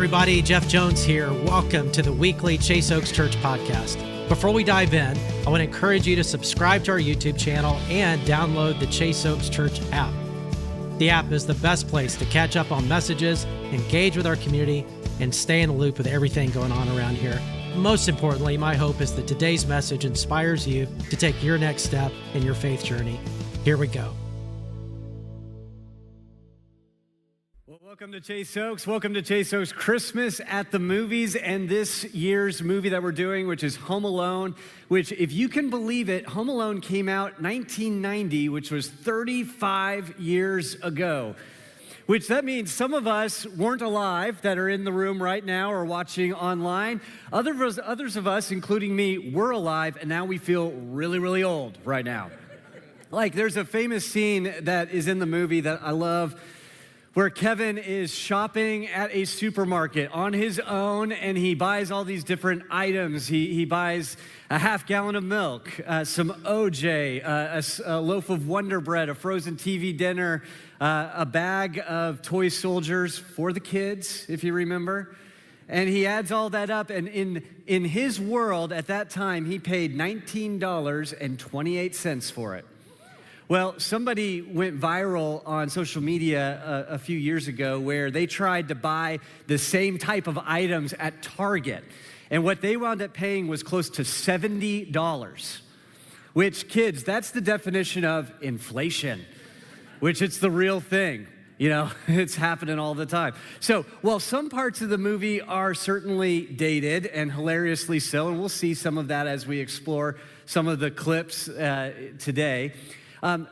everybody. Jeff Jones here. Welcome to the weekly Chase Oaks Church podcast. Before we dive in, I want to encourage you to subscribe to our YouTube channel and download the Chase Oaks Church app. The app is the best place to catch up on messages, engage with our community, and stay in the loop with everything going on around here. Most importantly, my hope is that today's message inspires you to take your next step in your faith journey. Here we go. Welcome to Chase Oaks. Welcome to Chase Oaks Christmas at the Movies, and this year's movie that we're doing, which is Home Alone, which, if you can believe it, Home Alone came out 1990, which was 35 years ago. Which that means some of us weren't alive that are in the room right now or watching online. Others of us, including me, were alive, and now we feel really, really old right now. Like, there's a famous scene that is in the movie that I love, where Kevin is shopping at a supermarket on his own, and he buys all these different items. He buys a half gallon of milk, some OJ, a loaf of Wonder Bread, a frozen TV dinner, a bag of toy soldiers for the kids, if you remember. And he adds all that up, and in his world at that time, he paid $19.28 for it. Well, somebody went viral on social media a few years ago where they tried to buy the same type of items at Target. And what they wound up paying was close to $70, which, kids, that's the definition of inflation, which it's the real thing. You know, it's happening all the time. So, while some parts of the movie are certainly dated and hilariously so, and we'll see some of that as we explore some of the clips today,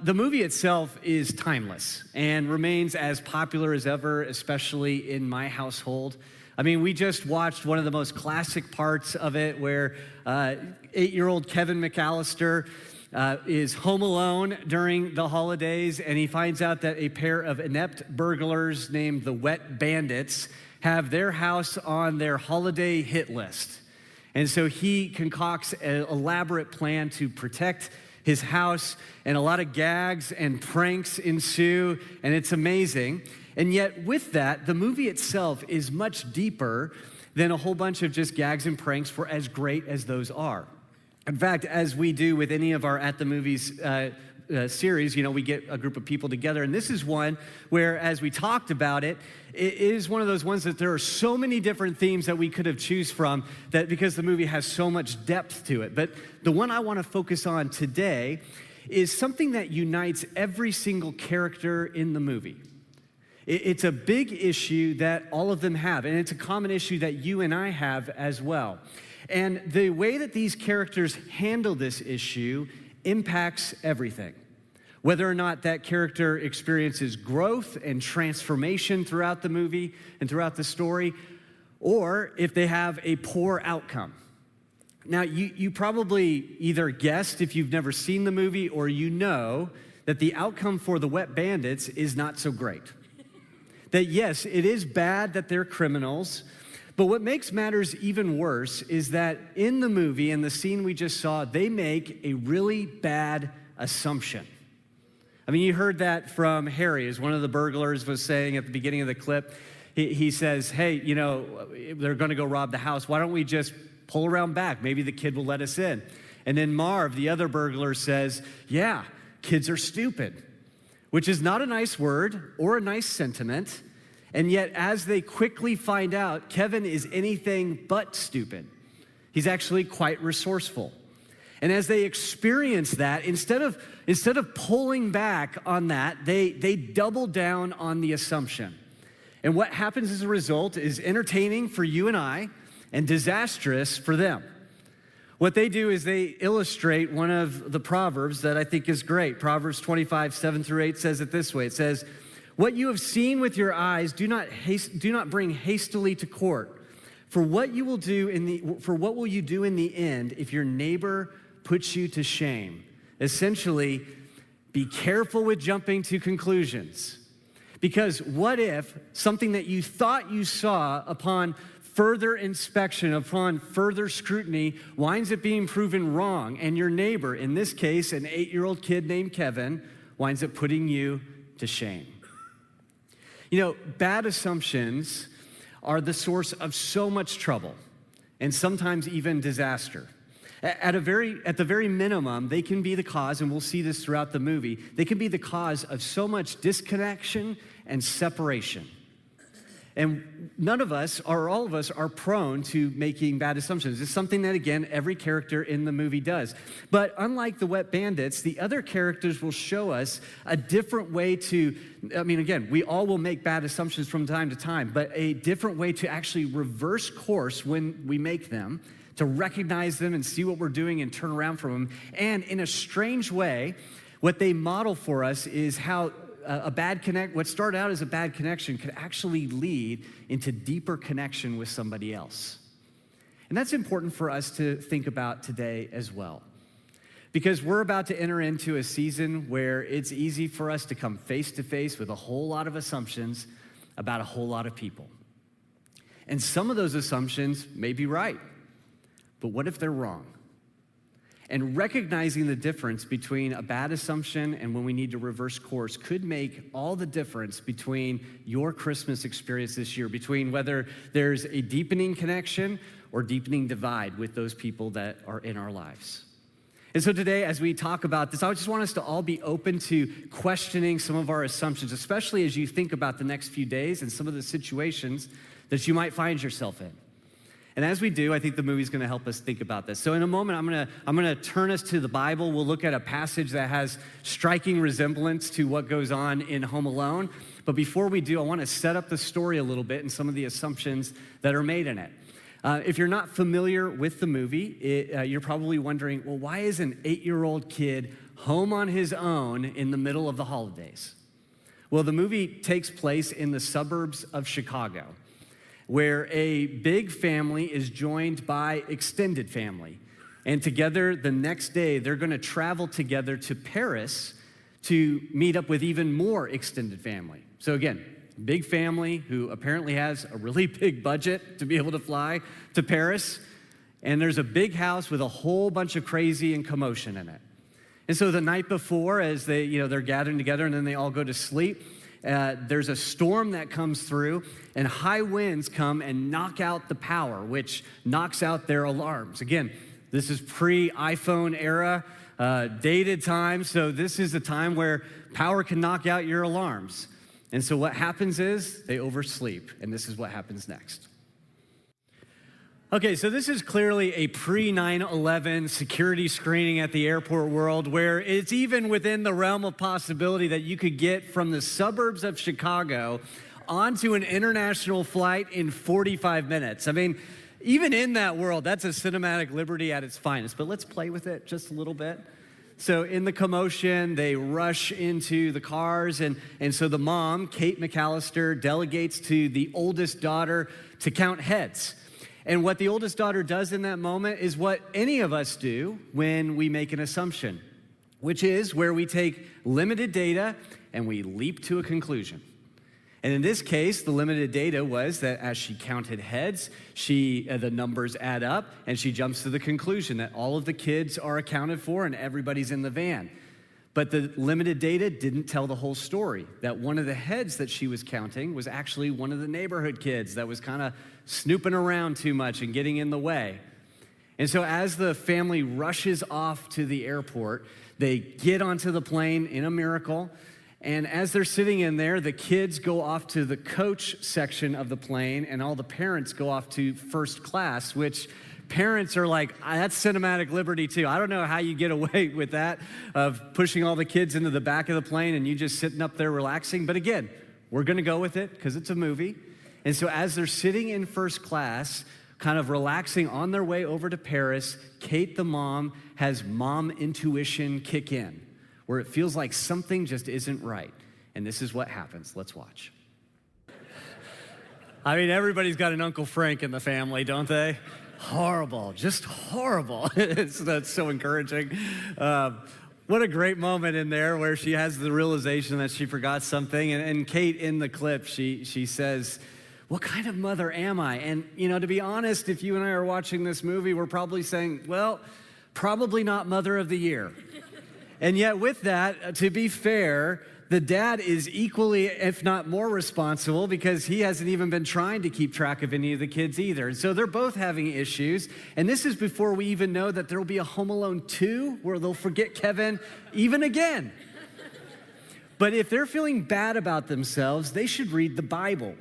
the movie itself is timeless and remains as popular as ever, especially in my household. I mean, we just watched one of the most classic parts of it where 8-year-old Kevin McAllister is home alone during the holidays, and he finds out that a pair of inept burglars named the Wet Bandits have their house on their holiday hit list. And so he concocts an elaborate plan to protect his house, and a lot of gags and pranks ensue, and it's amazing. And yet with that, the movie itself is much deeper than a whole bunch of just gags and pranks, for as great as those are. In fact, as we do with any of our At the Movies series, you know, we get a group of people together, and this is one where, as we talked about it, it is one of those ones that there are so many different themes that we could have choose from, that because the movie has so much depth to it. But the one I want to focus on today is something that unites every single character in the movie. It's a big issue that all of them have, and it's a common issue that you and I have as well. And the way that these characters handle this issue impacts everything. Whether or not that character experiences growth and transformation throughout the movie and throughout the story, or if they have a poor outcome. Now, you probably either guessed, if you've never seen the movie, or you know that the outcome for the Wet Bandits is not so great. That yes, it is bad that they're criminals, but what makes matters even worse is that in the movie, in the scene we just saw, they make a really bad assumption. I mean, you heard that from Harry, as one of the burglars was saying at the beginning of the clip. He says, hey, you know, they're going to go rob the house. Why don't we just pull around back? Maybe the kid will let us in. And then Marv, the other burglar, says, yeah, kids are stupid, which is not a nice word or a nice sentiment. And yet, as they quickly find out, Kevin is anything but stupid. He's actually quite resourceful. And as they experience that, instead of pulling back on that, they double down on the assumption. And what happens as a result is entertaining for you and I and disastrous for them. What they do is they illustrate one of the Proverbs that I think is great. Proverbs 25, 7-8 says it this way. It says, what you have seen with your eyes, do not bring hastily to court. For what will you do in the end if your neighbor puts you to shame? Essentially, be careful with jumping to conclusions. Because what if something that you thought you saw upon further inspection, upon further scrutiny, winds up being proven wrong, and your neighbor, in this case, an 8-year-old kid named Kevin, winds up putting you to shame? You know, bad assumptions are the source of so much trouble and sometimes even disaster. At the very minimum, they can be the cause, and we'll see this throughout the movie, they can be the cause of so much disconnection and separation. And none of us, or all of us, are prone to making bad assumptions. It's something that, again, every character in the movie does. But unlike the Wet Bandits, the other characters will show us a different way to, again, we all will make bad assumptions from time to time, but a different way to actually reverse course when we make them, to recognize them and see what we're doing and turn around from them. And in a strange way, what they model for us is how what started out as a bad connection could actually lead into deeper connection with somebody else. And that's important for us to think about today as well. Because we're about to enter into a season where it's easy for us to come face to face with a whole lot of assumptions about a whole lot of people. And some of those assumptions may be right, but what if they're wrong? And recognizing the difference between a bad assumption and when we need to reverse course could make all the difference between your Christmas experience this year, between whether there's a deepening connection or deepening divide with those people that are in our lives. And so today, as we talk about this, I just want us to all be open to questioning some of our assumptions, especially as you think about the next few days and some of the situations that you might find yourself in. And as we do, I think the movie's gonna help us think about this. So in a moment, I'm gonna turn us to the Bible. We'll look at a passage that has striking resemblance to what goes on in Home Alone. But before we do, I wanna set up the story a little bit and some of the assumptions that are made in it. If you're not familiar with the movie, you're probably wondering, well, why is an 8-year-old kid home on his own in the middle of the holidays? Well, the movie takes place in the suburbs of Chicago, where a big family is joined by extended family. And together, the next day, they're gonna travel together to Paris to meet up with even more extended family. So again, big family who apparently has a really big budget to be able to fly to Paris. And there's a big house with a whole bunch of crazy and commotion in it. And so the night before, as they're gathering together and then they all go to sleep, there's a storm that comes through, and high winds come and knock out the power, which knocks out their alarms. Again, this is pre-iPhone era, dated time, so this is a time where power can knock out your alarms. And so what happens is they oversleep, and this is what happens next. Okay, so this is clearly a pre-9/11 security screening at the airport world where it's even within the realm of possibility that you could get from the suburbs of Chicago onto an international flight in 45 minutes. I mean, even in that world, that's a cinematic liberty at its finest. But let's play with it just a little bit. So in the commotion, they rush into the cars, and so the mom, Kate McAllister, delegates to the oldest daughter to count heads. And what the oldest daughter does in that moment is what any of us do when we make an assumption, which is where we take limited data and we leap to a conclusion. And in this case, the limited data was that as she counted heads, the numbers add up, and she jumps to the conclusion that all of the kids are accounted for and everybody's in the van. But the limited data didn't tell the whole story, that one of the heads that she was counting was actually one of the neighborhood kids that was kind of snooping around too much and getting in the way. And so as the family rushes off to the airport, they get onto the plane in a miracle. And as they're sitting in there, the kids go off to the coach section of the plane, and all the parents go off to first class, which parents are like, that's cinematic liberty too. I don't know how you get away with that, of pushing all the kids into the back of the plane and you just sitting up there relaxing. But again, we're gonna go with it because it's a movie. And so as they're sitting in first class, kind of relaxing on their way over to Paris, Kate, the mom, has mom intuition kick in, where it feels like something just isn't right. And this is what happens. Let's watch. I mean, everybody's got an Uncle Frank in the family, don't they? Horrible, just horrible. That's so encouraging. What a great moment in there where she has the realization that she forgot something. And Kate, in the clip, she says, what kind of mother am I? And, to be honest, if you and I are watching this movie, we're probably saying, well, probably not Mother of the Year. And yet with that, to be fair, the dad is equally, if not more responsible, because he hasn't even been trying to keep track of any of the kids either. And so they're both having issues. And this is before we even know that there will be a Home Alone 2 where they'll forget Kevin even again. But if they're feeling bad about themselves, they should read the Bible.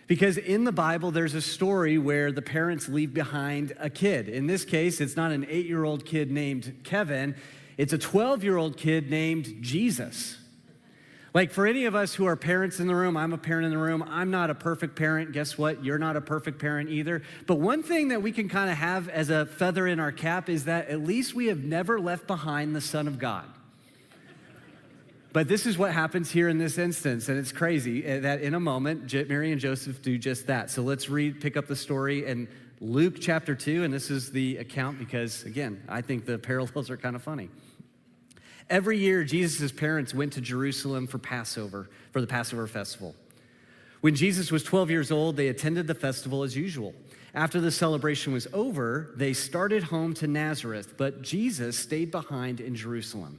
Because in the Bible, there's a story where the parents leave behind a kid. In this case, it's not an 8-year-old kid named Kevin. It's a 12-year-old kid named Jesus. Like for any of us who are parents in the room, I'm a parent in the room, I'm not a perfect parent. Guess what? You're not a perfect parent either. But one thing that we can kind of have as a feather in our cap is that at least we have never left behind the Son of God. But this is what happens here in this instance, and it's crazy that in a moment, Mary and Joseph do just that. So let's pick up the story in Luke chapter 2, and this is the account because, again, I think the parallels are kind of funny. Every year, Jesus' parents went to Jerusalem for the Passover festival. When Jesus was 12 years old, they attended the festival as usual. After the celebration was over, they started home to Nazareth, but Jesus stayed behind in Jerusalem.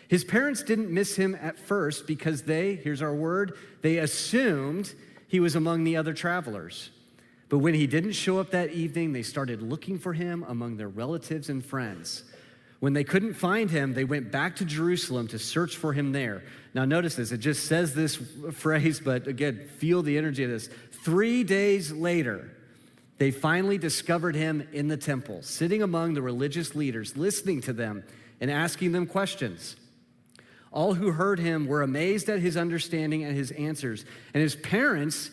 His parents didn't miss him at first because here's our word, they assumed he was among the other travelers. But when he didn't show up that evening, they started looking for him among their relatives and friends. When they couldn't find him, they went back to Jerusalem to search for him there. Now notice this, it just says this phrase, but again, feel the energy of this. 3 days later, they finally discovered him in the temple, sitting among the religious leaders, listening to them and asking them questions. All who heard him were amazed at his understanding and his answers. And his parents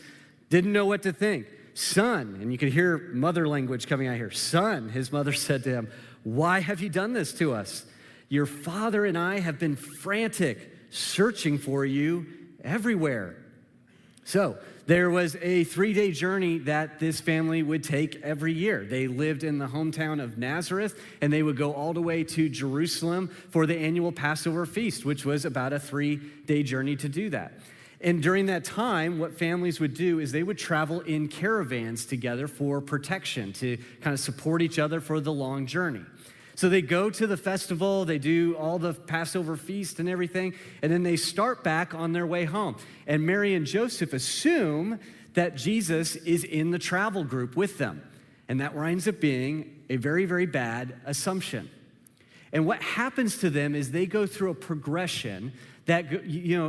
didn't know what to think. Son, and you could hear mother language coming out here. Son, his mother said to him, why have you done this to us? Your father and I have been frantic, searching for you everywhere. So there was a 3-day journey that this family would take every year. They lived in the hometown of Nazareth, and they would go all the way to Jerusalem for the annual Passover feast, which was about a 3-day journey to do that. And during that time, what families would do is they would travel in caravans together for protection, to kind of support each other for the long journey. So they go to the festival, they do all the Passover feast and everything, and then they start back on their way home. And Mary and Joseph assume that Jesus is in the travel group with them. And that winds up being a very, very bad assumption. And what happens to them is they go through a progression that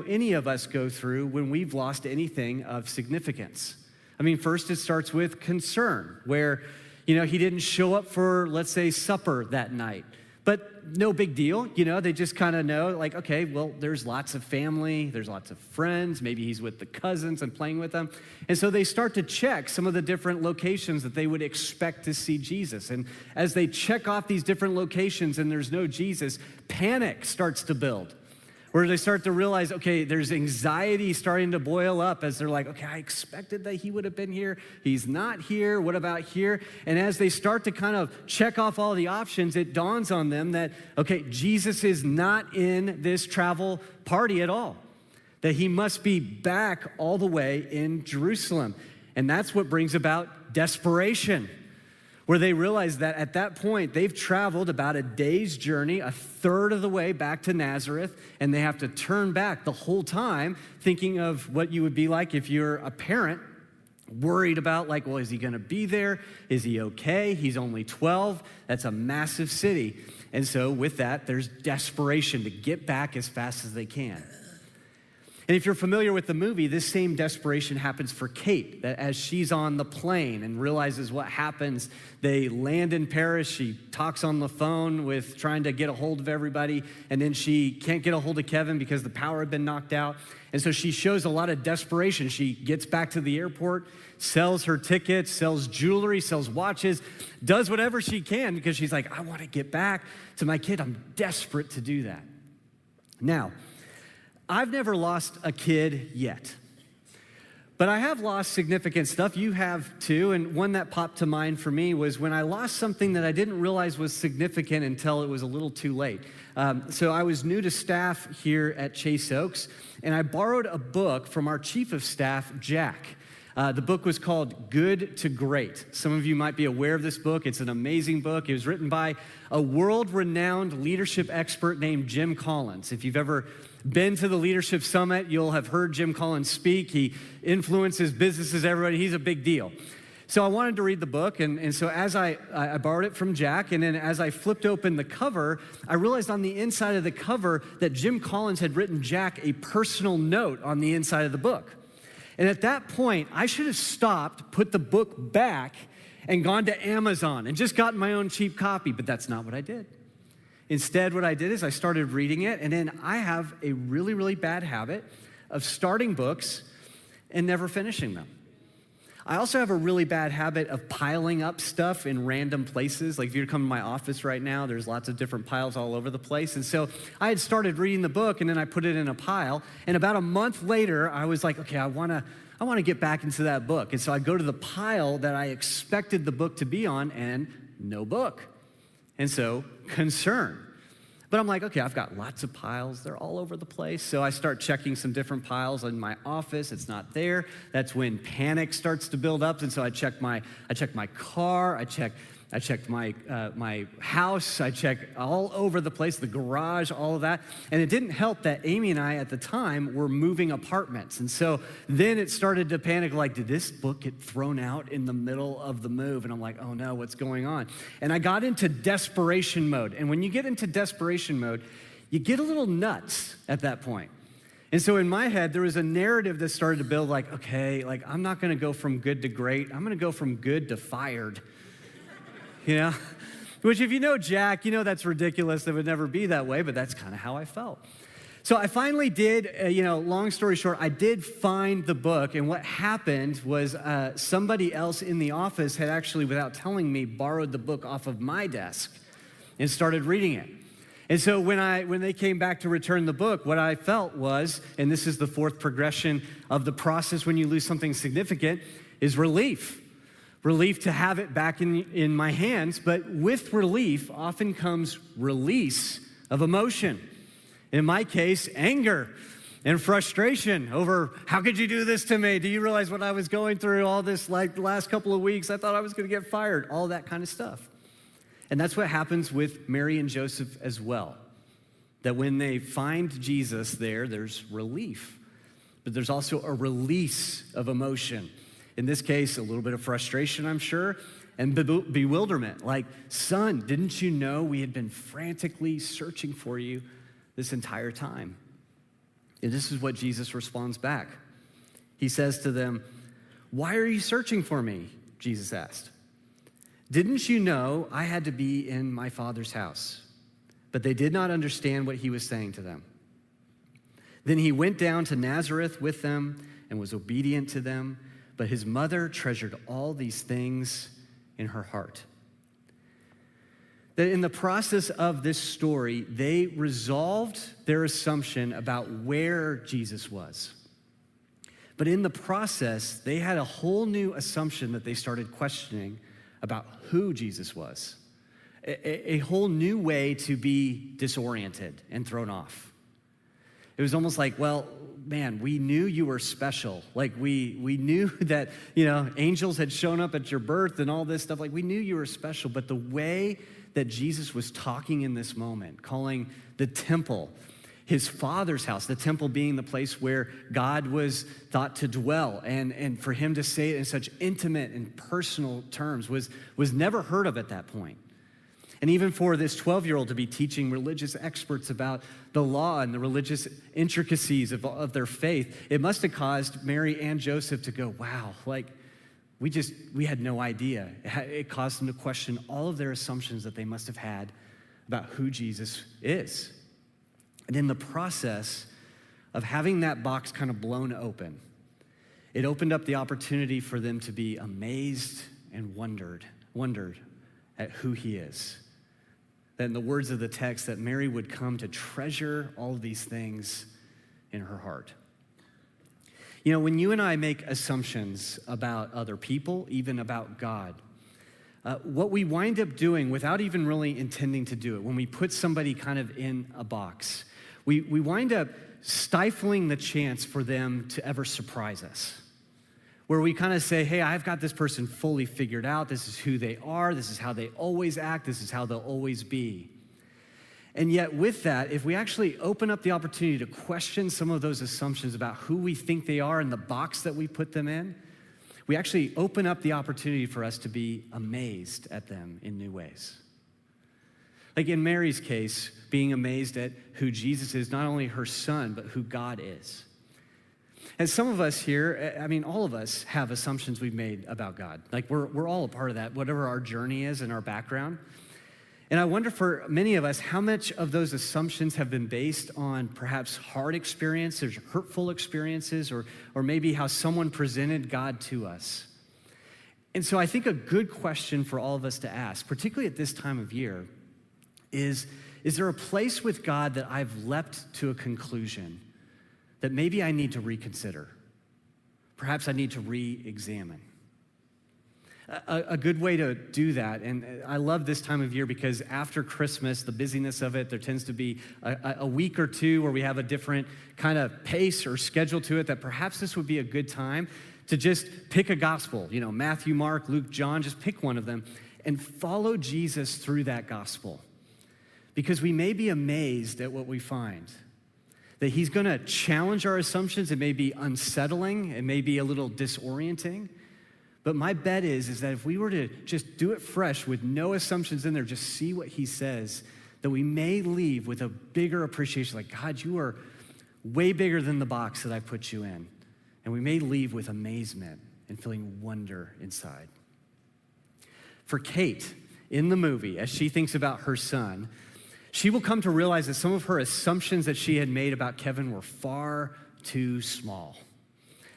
any of us go through when we've lost anything of significance. I mean, first it starts with concern, where he didn't show up for, let's say, supper that night. But no big deal, they just kind of know, like, okay, well, there's lots of family, there's lots of friends, maybe he's with the cousins and playing with them. And so they start to check some of the different locations that they would expect to see Jesus. And as they check off these different locations and there's no Jesus, panic starts to build. Where they start to realize, okay, there's anxiety starting to boil up as they're like, okay, I expected that he would have been here. He's not here. What about here? And as they start to kind of check off all the options, it dawns on them that, okay, Jesus is not in this travel party at all, that he must be back all the way in Jerusalem. And that's what brings about desperation, where they realize that at that point, they've traveled about a day's journey, a third of the way back to Nazareth, and they have to turn back the whole time thinking of what you would be like if you're a parent, worried about like, well, is he gonna be there? Is he okay? He's only 12. That's a massive city. And so with that, there's desperation to get back as fast as they can. And if you're familiar with the movie, this same desperation happens for Kate, that as she's on the plane and realizes what happens, they land in Paris, she talks on the phone with trying to get a hold of everybody, and then she can't get a hold of Kevin because the power had been knocked out. And so she shows a lot of desperation. She gets back to the airport, sells her tickets, sells jewelry, sells watches, does whatever she can because she's like, I want to get back to my kid. I'm desperate to do that. Now, I've never lost a kid yet, but I have lost significant stuff. You have too, and one that popped to mind for me was when I lost something that I didn't realize was significant until it was a little too late. So I was new to staff here at Chase Oaks, and I borrowed a book from our chief of staff, Jack. The book was called Good to Great. Some of you might be aware of this book. It's an amazing book. It was written by a world-renowned leadership expert named Jim Collins. If you've ever been to the Leadership Summit, you'll have heard Jim Collins speak. He influences businesses, everybody. He's a big deal. So I wanted to read the book, and so as I borrowed it from Jack, and then as I flipped open the cover, I realized on the inside of the cover that Jim Collins had written Jack a personal note on the inside of the book. And at that point, I should have stopped, put the book back, and gone to Amazon and just gotten my own cheap copy, but that's not what I did. Instead, what I did is I started reading it, and then I have a really, really bad habit of starting books and never finishing them. I also have a really bad habit of piling up stuff in random places. Like if you were to come to my office right now, there's lots of different piles all over the place. And so I had started reading the book, and then I put it in a pile. And about a month later, I was like, okay, I want to get back into that book. And so I go to the pile that I expected the book to be on, and no book. And so concern. But I'm like, okay, I've got lots of piles. They're all over the place. So I start checking some different piles in my office. It's not there. That's when panic starts to build up. And so I check my car. I checked my house. I checked all over the place, the garage, all of that. And it didn't help that Amy and I at the time were moving apartments. And so then it started to panic, like, did this book get thrown out in the middle of the move? And I'm like, oh no, what's going on? And I got into desperation mode. And when you get into desperation mode, you get a little nuts at that point. And so in my head, there was a narrative that started to build, like, okay, like I'm not gonna go from good to great. I'm gonna go from good to fired. You know, which if you know Jack, you know that's ridiculous. It would never be that way, but that's kind of how I felt. So I finally did, long story short, I did find the book. And what happened was somebody else in the office had actually, without telling me, borrowed the book off of my desk and started reading it. And so when they came back to return the book, what I felt was, and this is the fourth progression of the process when you lose something significant, is relief. Relief to have it back in my hands, but with relief often comes release of emotion. In my case, anger and frustration over, how could you do this to me? Do you realize what I was going through all this, like the last couple of weeks? I thought I was gonna get fired, all that kind of stuff. And that's what happens with Mary and Joseph as well. That when they find Jesus there's relief, but there's also a release of emotion. In this case, a little bit of frustration, I'm sure, and bewilderment. Like, son, didn't you know we had been frantically searching for you this entire time? And this is what Jesus responds back. He says to them, why are you searching for me? Jesus asked. Didn't you know I had to be in my Father's house? But they did not understand what he was saying to them. Then he went down to Nazareth with them and was obedient to them. But his mother treasured all these things in her heart. That in the process of this story, they resolved their assumption about where Jesus was. But in the process, they had a whole new assumption that they started questioning about who Jesus was. A whole new way to be disoriented and thrown off. It was almost like, well, man, we knew you were special. Like we knew that, angels had shown up at your birth and all this stuff. Like we knew you were special, but the way that Jesus was talking in this moment, calling the temple his Father's house, the temple being the place where God was thought to dwell, and for him to say it in such intimate and personal terms was never heard of at that point. And even for this 12-year-old to be teaching religious experts about the law and the religious intricacies of their faith, it must have caused Mary and Joseph to go, wow, like we had no idea. It caused them to question all of their assumptions that they must have had about who Jesus is. And in the process of having that box kind of blown open, it opened up the opportunity for them to be amazed and wondered at who he is. That in the words of the text, that Mary would come to treasure all of these things in her heart. When you and I make assumptions about other people, even about God, what we wind up doing without even really intending to do it, when we put somebody kind of in a box, we wind up stifling the chance for them to ever surprise us. Where we kind of say, hey, I've got this person fully figured out. This is who they are. This is how they always act. This is how they'll always be. And yet with that, if we actually open up the opportunity to question some of those assumptions about who we think they are and the box that we put them in, we actually open up the opportunity for us to be amazed at them in new ways. Like in Mary's case, being amazed at who Jesus is, not only her son, but who God is. And some of us here, I mean, all of us have assumptions we've made about God. Like we're all a part of that, whatever our journey is and our background. And I wonder for many of us, how much of those assumptions have been based on perhaps hard experiences, hurtful experiences, or maybe how someone presented God to us. And so I think a good question for all of us to ask, particularly at this time of year, is there a place with God that I've leapt to a conclusion that maybe I need to reconsider? Perhaps I need to re-examine. A good way to do that, and I love this time of year because after Christmas, the busyness of it, there tends to be a week or two where we have a different kind of pace or schedule to it, that perhaps this would be a good time to just pick a gospel, Matthew, Mark, Luke, John, just pick one of them and follow Jesus through that gospel. Because we may be amazed at what we find. That he's gonna challenge our assumptions. It may be unsettling, it may be a little disorienting. But my bet is that if we were to just do it fresh with no assumptions in there, just see what he says, that we may leave with a bigger appreciation, like, God, you are way bigger than the box that I put you in. And we may leave with amazement and feeling wonder inside. For Kate, in the movie, as she thinks about her son, she will come to realize that some of her assumptions that she had made about Kevin were far too small.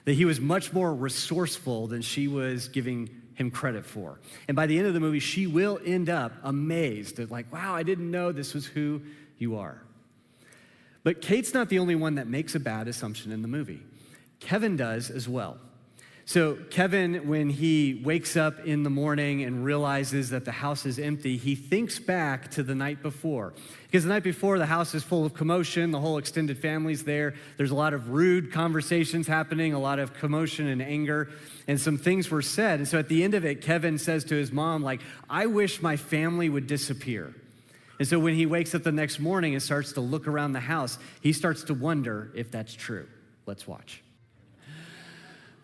That he was much more resourceful than she was giving him credit for. And by the end of the movie, she will end up amazed at like, wow, I didn't know this was who you are. But Kate's not the only one that makes a bad assumption in the movie. Kevin does as well. So Kevin, when he wakes up in the morning and realizes that the house is empty, he thinks back to the night before. Because the night before, the house is full of commotion, the whole extended family's there, there's a lot of rude conversations happening, a lot of commotion and anger, and some things were said. And so at the end of it, Kevin says to his mom, like, I wish my family would disappear. And so when he wakes up the next morning and starts to look around the house, he starts to wonder if that's true. Let's watch.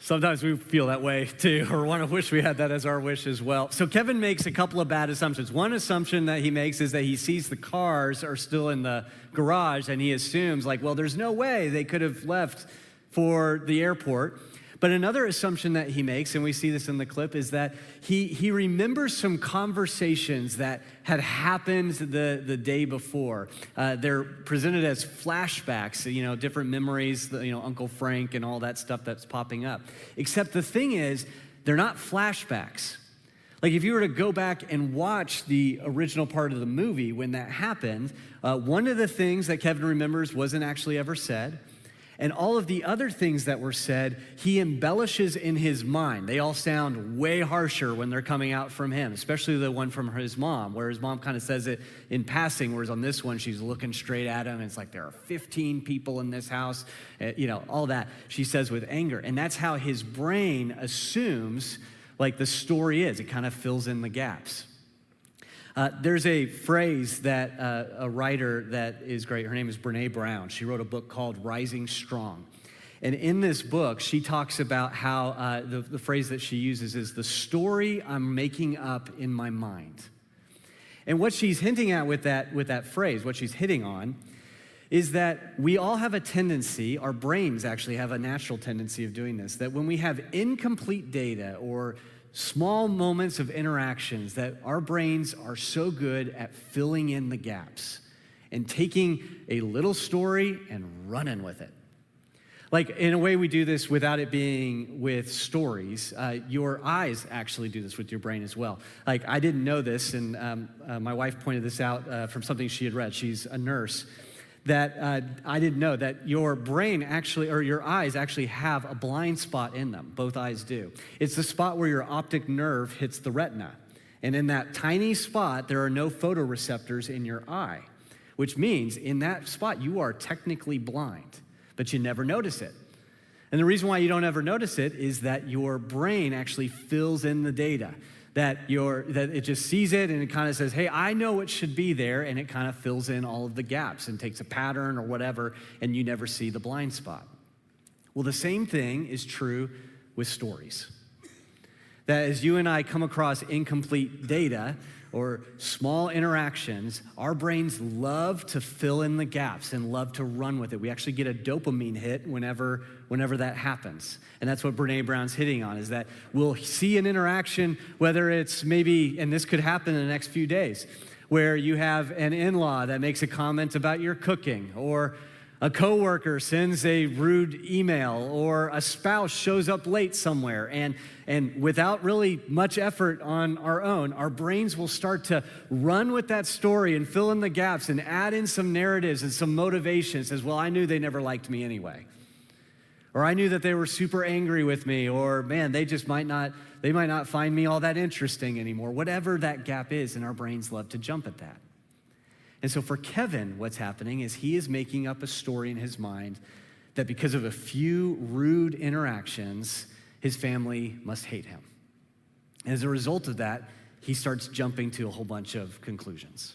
Sometimes we feel that way too, or want to wish we had that as our wish as well. So Kevin makes a couple of bad assumptions. One assumption that he makes is that he sees the cars are still in the garage, and he assumes like, well, there's no way they could have left for the airport. But another assumption that he makes, and we see this in the clip, is that he remembers some conversations that had happened the day before. They're presented as flashbacks, different memories, Uncle Frank and all that stuff that's popping up. Except the thing is, they're not flashbacks. Like if you were to go back and watch the original part of the movie when that happened, one of the things that Kevin remembers wasn't actually ever said. And all of the other things that were said, he embellishes in his mind. They all sound way harsher when they're coming out from him, especially the one from his mom, where his mom kind of says it in passing, whereas on this one, she's looking straight at him. And it's like, there are 15 people in this house, all that she says with anger. And that's how his brain assumes like the story is. It kind of fills in the gaps. There's a phrase that a writer that is great, her name is Brene Brown. She wrote a book called Rising Strong. And in this book, she talks about how the phrase that she uses is the story I'm making up in my mind. And what she's hinting at with that phrase, what she's hitting on, is that we all have a tendency, our brains actually have a natural tendency of doing this, that when we have incomplete data or small moments of interactions, that our brains are so good at filling in the gaps and taking a little story and running with it. Like in a way we do this without it being with stories. Your eyes actually do this with your brain as well. Like I didn't know this, and my wife pointed this out from something she had read. She's a nurse. That I didn't know that your brain actually, or your eyes actually have a blind spot in them. Both eyes do. It's the spot where your optic nerve hits the retina. And in that tiny spot, there are no photoreceptors in your eye, which means in that spot, you are technically blind, but you never notice it. And the reason why you don't ever notice it is that your brain actually fills in the data. that it just sees it and it kind of says, hey, I know it should be there, and it kind of fills in all of the gaps and takes a pattern or whatever, and you never see the blind spot. Well, the same thing is true with stories. That as you and I come across incomplete data or small interactions, our brains love to fill in the gaps and love to run with it. We actually get a dopamine hit whenever that happens. And that's what Brene Brown's hitting on, is that we'll see an interaction, whether it's maybe, and this could happen in the next few days, where you have an in-law that makes a comment about your cooking, or a coworker sends a rude email, or a spouse shows up late somewhere, and without really much effort on our own, our brains will start to run with that story and fill in the gaps and add in some narratives and some motivations. As well, I knew they never liked me anyway. Or I knew that they were super angry with me, or man, they might not find me all that interesting anymore. Whatever that gap is, and our brains love to jump at that. And so for Kevin, what's happening is he is making up a story in his mind that because of a few rude interactions, his family must hate him. As a result of that, he starts jumping to a whole bunch of conclusions.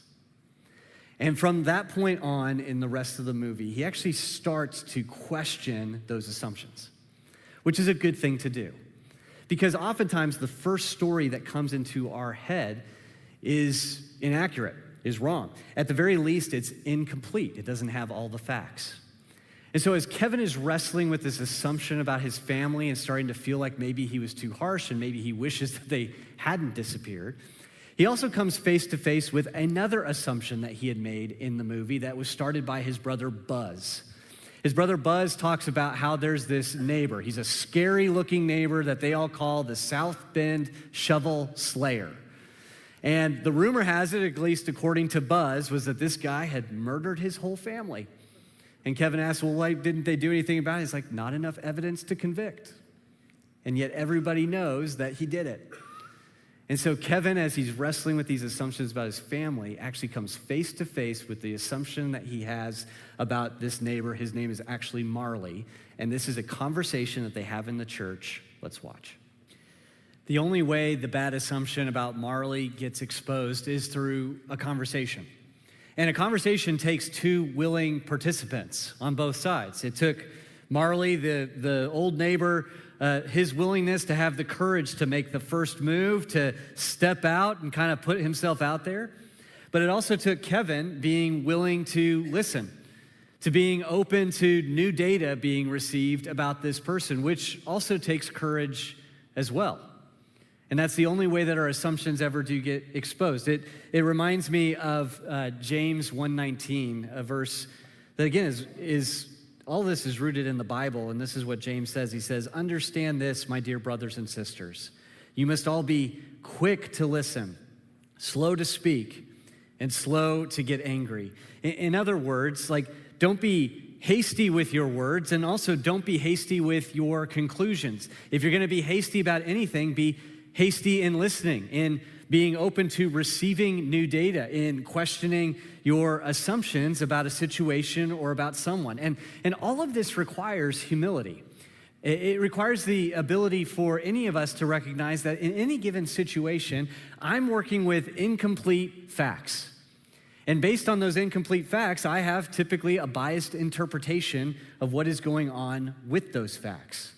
And from that point on in the rest of the movie, he actually starts to question those assumptions, which is a good thing to do. Because oftentimes the first story that comes into our head is inaccurate, is wrong. At the very least, it's incomplete. It doesn't have all the facts. And so as Kevin is wrestling with this assumption about his family and starting to feel like maybe he was too harsh and maybe he wishes that they hadn't disappeared, he also comes face to face with another assumption that he had made in the movie that was started by his brother Buzz. His brother Buzz talks about how there's this neighbor. He's a scary-looking neighbor that they all call the South Bend Shovel Slayer. And the rumor has it, at least according to Buzz, was that this guy had murdered his whole family. And Kevin asked, well, why didn't they do anything about it? He's like, not enough evidence to convict. And yet everybody knows that he did it. And so Kevin, as he's wrestling with these assumptions about his family, actually comes face to face with the assumption that he has about this neighbor. His name is actually Marley. And this is a conversation that they have in the church. Let's watch. The only way the bad assumption about Marley gets exposed is through a conversation. And a conversation takes two willing participants on both sides. It took Marley, the old neighbor, his willingness to have the courage to make the first move, to step out and kind of put himself out there. But it also took Kevin being willing to listen, to being open to new data being received about this person, which also takes courage as well. And that's the only way that our assumptions ever do get exposed. It reminds me of James 1:19, a verse that again is all this is rooted in the Bible, and this is what James says. He says, understand this, my dear brothers and sisters. You must all be quick to listen, slow to speak, and slow to get angry. In other words, don't be hasty with your words, and also don't be hasty with your conclusions. If you're going to be hasty about anything, be hasty in listening, in being open to receiving new data, in questioning your assumptions about a situation or about someone. And all of this requires humility. It requires the ability for any of us to recognize that in any given situation, I'm working with incomplete facts. And based on those incomplete facts, I have typically a biased interpretation of what is going on with those facts.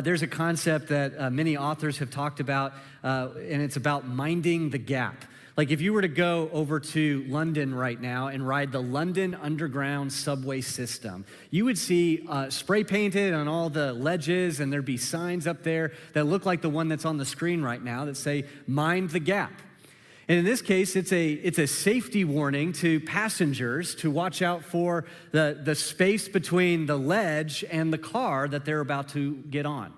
There's a concept that many authors have talked about, and it's about minding the gap. Like if you were to go over to London right now and ride the London Underground subway system, you would see spray painted on all the ledges, and there'd be signs up there that look like the one that's on the screen right now that say, mind the gap. And in this case, it's a safety warning to passengers to watch out for the space between the ledge and the car that they're about to get on.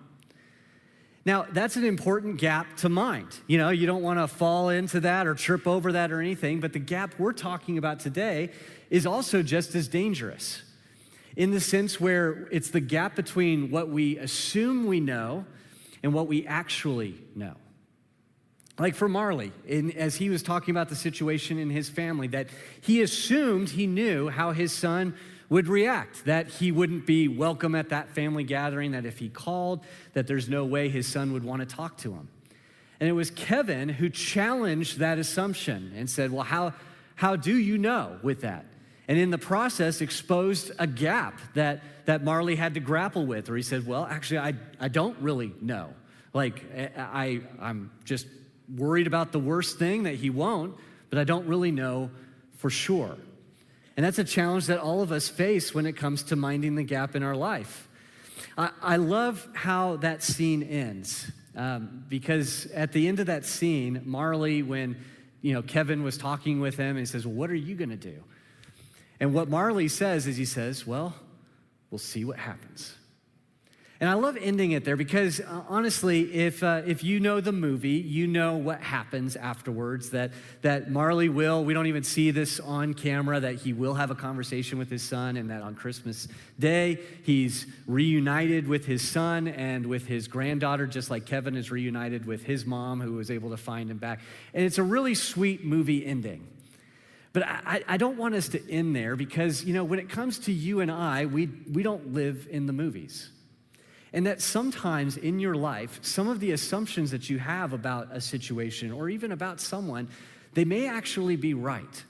Now, that's an important gap to mind. You know, you don't want to fall into that or trip over that or anything, but the gap we're talking about today is also just as dangerous in the sense where it's the gap between what we assume we know and what we actually know. Like for Marley, as he was talking about the situation in his family, that he assumed he knew how his son would react, that he wouldn't be welcome at that family gathering, that if he called, that there's no way his son would want to talk to him. And it was Kevin who challenged that assumption and said, well, how do you know with that? And in the process, exposed a gap that Marley had to grapple with, where he said, well, actually, I don't really know. Like, I'm just worried about the worst thing, that he won't, but I don't really know for sure. And that's a challenge that all of us face when it comes to minding the gap in our life. I love how that scene ends, because at the end of that scene, Marley, when Kevin was talking with him, and he says, well, what are you going to do? And what Marley says is, he says, well, we'll see what happens. And I love ending it there because, honestly, if you know the movie, you know what happens afterwards, that Marley will, we don't even see this on camera, that he will have a conversation with his son, and that on Christmas Day, he's reunited with his son and with his granddaughter, just like Kevin is reunited with his mom, who was able to find him back. And it's a really sweet movie ending. But I don't want us to end there because, when it comes to you and I, we don't live in the movies. And that sometimes in your life, some of the assumptions that you have about a situation or even about someone, they may actually be right.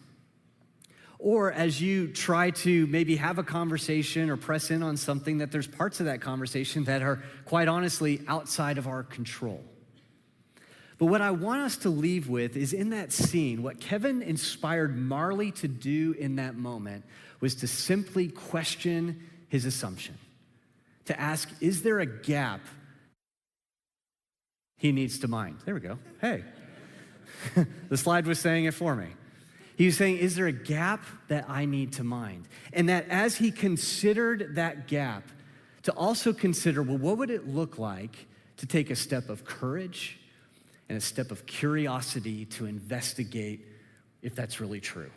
Or as you try to maybe have a conversation or press in on something, that there's parts of that conversation that are, quite honestly, outside of our control. But what I want us to leave with is, in that scene, what Kevin inspired Marley to do in that moment was to simply question his assumption. To ask, is there a gap he needs to mind? There we go. Hey, the slide was saying it for me. He was saying, is there a gap that I need to mind? And that as he considered that gap, to also consider, well, what would it look like to take a step of courage and a step of curiosity to investigate if that's really true?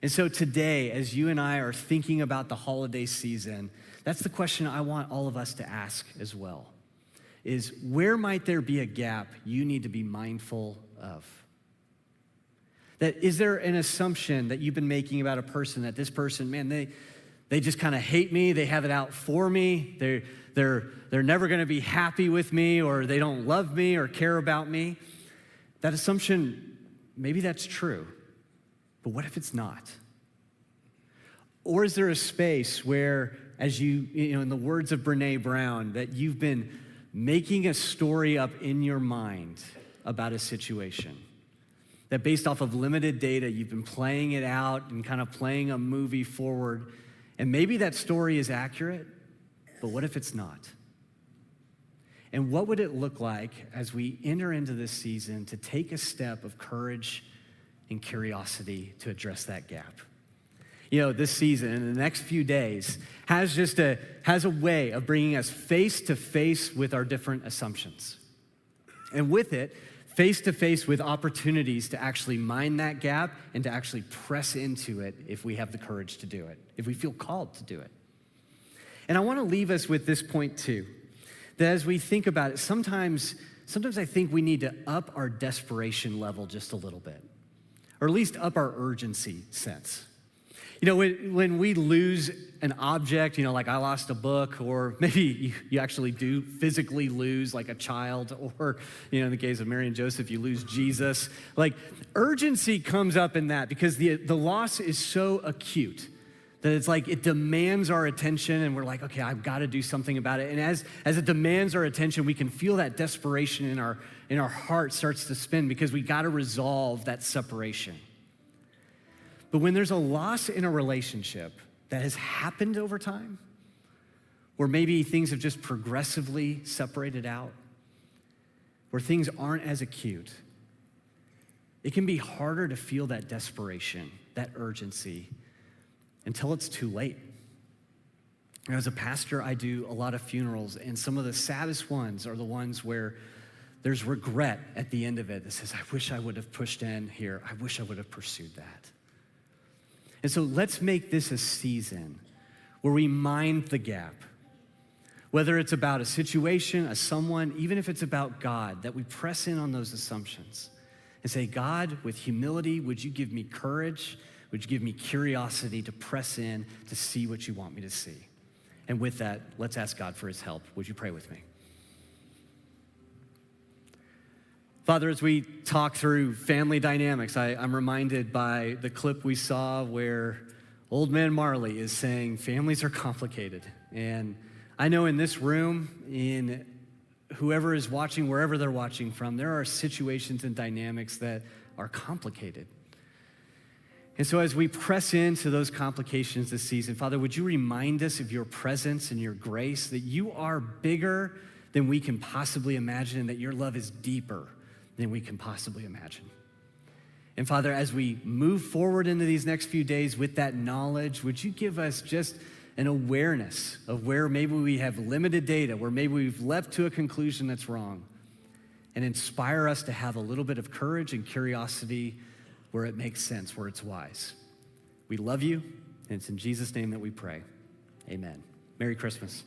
And so today, as you and I are thinking about the holiday season, that's the question I want all of us to ask as well, is where might there be a gap you need to be mindful of? That is there an assumption that you've been making about a person, that this person, man, they just kind of hate me, they have it out for me, they're never gonna be happy with me, or they don't love me or care about me? That assumption, maybe that's true, but what if it's not? Or is there a space where, as you in the words of Brené Brown, that you've been making a story up in your mind about a situation? That based off of limited data, you've been playing it out and kind of playing a movie forward, and maybe that story is accurate, but what if it's not? And what would it look like as we enter into this season to take a step of courage and curiosity to address that gap? This season, in the next few days, has a way of bringing us face to face with our different assumptions. And with it, face to face with opportunities to actually mind that gap and to actually press into it if we have the courage to do it, if we feel called to do it. And I want to leave us with this point too, that as we think about it, sometimes I think we need to up our desperation level just a little bit, or at least up our urgency sense. When we lose an object, like I lost a book, or maybe you actually do physically lose, like a child, or, in the case of Mary and Joseph, you lose Jesus. Like, urgency comes up in that because the loss is so acute that it's like it demands our attention, and we're like, okay, I've got to do something about it. And as it demands our attention, we can feel that desperation in our heart starts to spin because we got to resolve that separation. But when there's a loss in a relationship that has happened over time, where maybe things have just progressively separated out, where things aren't as acute, it can be harder to feel that desperation, that urgency, until it's too late. As a pastor, I do a lot of funerals, and some of the saddest ones are the ones where there's regret at the end of it that says, I wish I would have pushed in here. I wish I would have pursued that. And so let's make this a season where we mind the gap. Whether it's about a situation, a someone, even if it's about God, that we press in on those assumptions and say, God, with humility, would you give me courage? Would you give me curiosity to press in to see what you want me to see? And with that, let's ask God for his help. Would you pray with me? Father, as we talk through family dynamics, I'm reminded by the clip we saw where old man Marley is saying families are complicated. And I know in this room, in whoever is watching, wherever they're watching from, there are situations and dynamics that are complicated. And so as we press into those complications this season, Father, would you remind us of your presence and your grace, that you are bigger than we can possibly imagine, and that your love is deeper than we can possibly imagine. And Father, as we move forward into these next few days with that knowledge, would you give us just an awareness of where maybe we have limited data, where maybe we've leapt to a conclusion that's wrong, and inspire us to have a little bit of courage and curiosity where it makes sense, where it's wise. We love you, and it's in Jesus' name that we pray. Amen. Merry Christmas.